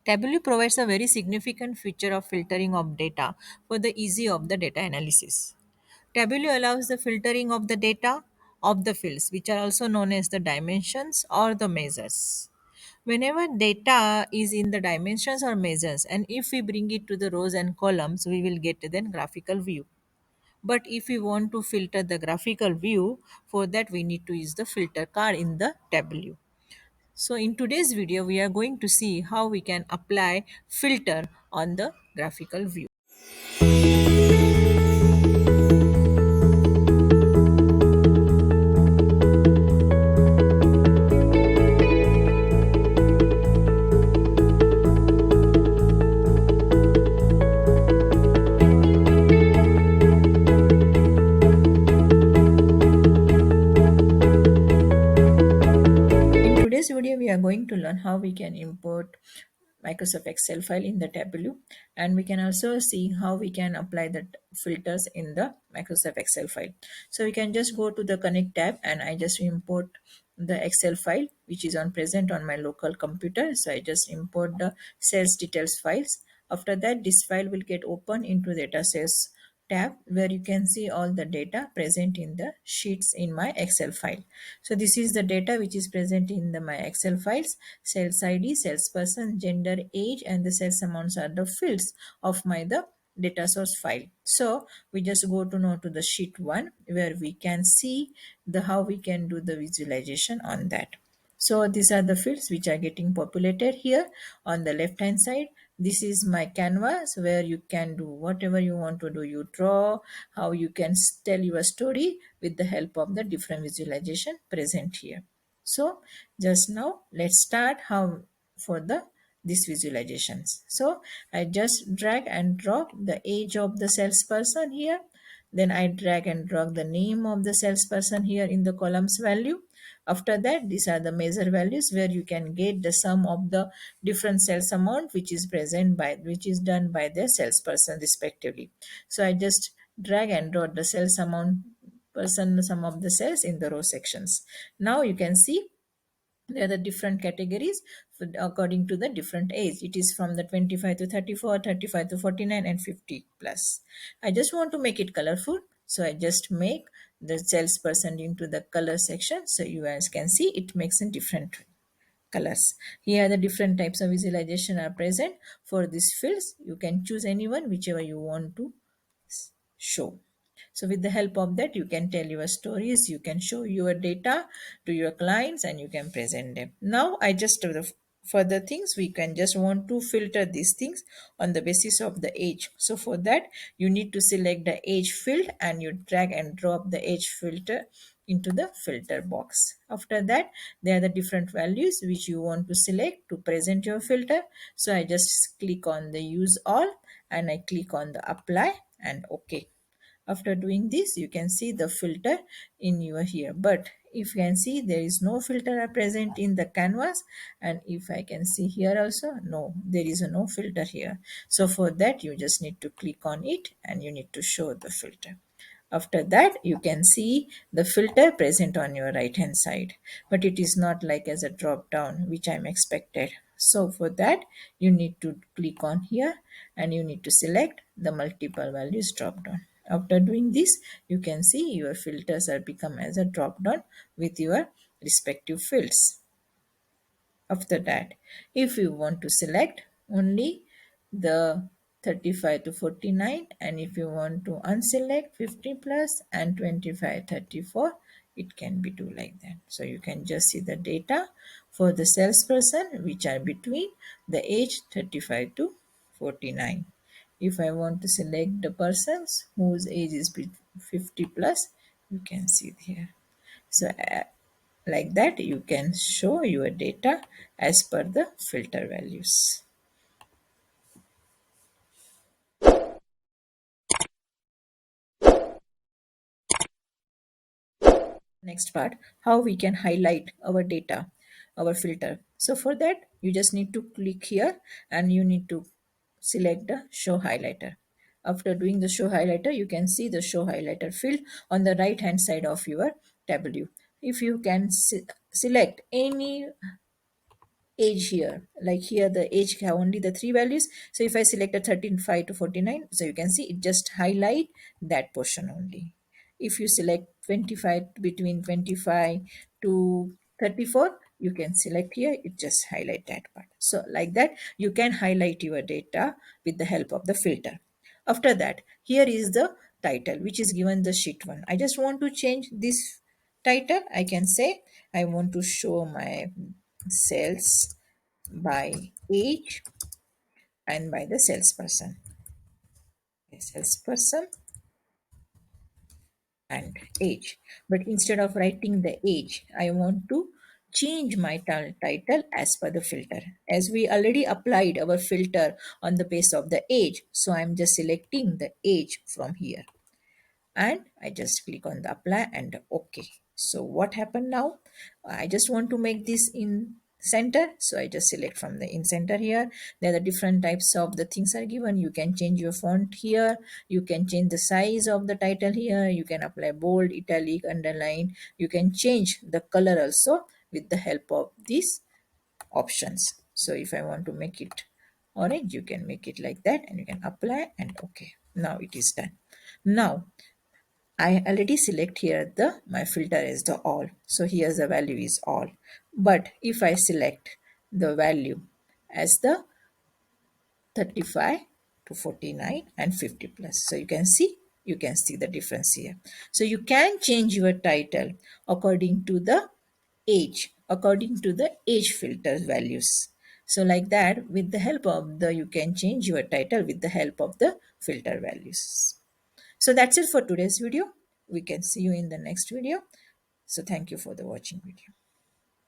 Tableau provides a very significant feature of filtering of data for the easy of the data analysis. Tableau allows the filtering of the data of the fields, which are also known as the dimensions or the measures. Whenever data is in the dimensions or measures, and if we bring it to the rows and columns, we will get then graphical view. But if we want to filter the graphical view, for that we need to use the filter card in the Tableau. So in today's video, we are going to see how we can apply filter on the graphical view. In today's video, we are going to learn how we can import Microsoft Excel file in the Tableau, and we can also see how we can apply the filters in the Microsoft Excel file. So we can just go to the Connect tab, and I just import the Excel file which is on present on my local computer. So I just import the sales details files. After that, this file will get open into data sales tab, where you can see all the data present in the sheets in my Excel file. So this is the data which is present in my Excel files. Sales ID, salesperson, gender, age, and the sales amounts are the fields of my the data source file. So we just go to now to the sheet 1, where we can see the how we can do the visualization on that. So these are the fields which are getting populated here on the left hand side. This is my canvas where you can do whatever you want to do. You draw, how you can tell your story with the help of the different visualization present here. So just now let's start how for the these visualizations. So I just drag and drop the age of the salesperson here. Then I drag and drop the name of the salesperson here in the columns value. After that, these are the measure values where you can get the sum of the different sales amount which is present by which is done by the salesperson respectively. So I just drag and drop the sales amount person sum of the sales in the row sections. Now you can see there are the different categories according to the different age. It is from the 25 to 34, 35 to 49, and 50 plus. I just want to make it colorful, so I just make the salesperson into the color section. So you guys can see it makes in different colors. Here the different types of visualization are present for these fields. You can choose anyone whichever you want to show. So with the help of that, you can tell your stories, you can show your data to your clients, and you can present them. Now I just further things, we can just want to filter these things on the basis of the age. So for that, you need to select the age field and you drag and drop the age filter into the filter box. After that, there are the different values which you want to select to present your filter. So I just click on the use all and I click on the apply and OK. After doing this, you can see the filter in your here. But if you can see, there is no filter are present in the canvas. And if I can see here also, no, there is no filter here. So for that, you just need to click on it and you need to show the filter. After that, you can see the filter present on your right hand side, but it is not like as a drop down, which I'm expected. So for that, you need to click on here and you need to select the multiple values drop down. After doing this, you can see your filters are become as a drop down with your respective fields. After that, if you want to select only the 35 to 49, and if you want to unselect 50 plus and 25 34, it can be do like that. So you can just see the data for the salesperson which are between the age 35 to 49. If I want to select the persons whose age is 50 plus, you can see here. So like that, you can show your data as per the filter values. Next part, how we can highlight our data, our filter. So for that, you just need to click here and you need to select the show highlighter. After doing the show highlighter, you can see the show highlighter field on the right hand side of your Tableau. If you can select any age here. Like here, the age have only the three values. So if I select a 13.5 to 49, so you can see it just highlight that portion only. If you select 25, between 25 to 34, you can select here, it just highlight that part. So like that, you can highlight your data with the help of the filter. After that, here is the title, which is given the sheet 1. I just want to change this title. I can say I want to show my sales by age and by the salesperson. A salesperson and age. But instead of writing the age, I want to change my title as per the filter. As we already applied our filter on the base of the age, so I'm just selecting the age from here. And I just click on the apply and OK. So what happened now? I just want to make this in center, so I just select from the in center here. There are the different types of the things are given. You can change your font here, you can change the size of the title here, you can apply bold, italic, underline, you can change the color also with the help of these options. So if I want to make it orange, you can make it like that and you can apply and OK. Now it is done. Now I already select here the my filter is the all. So here's the value is all. But if I select the value as the 35 to 49 and 50 plus. So you can see the difference here. So you can change your title according to the age, according to the age filter values. So like that, with the help of the, you can change your title with the help of the filter values. So that's it for today's video. We can see you in the next video. So thank you for the watching video.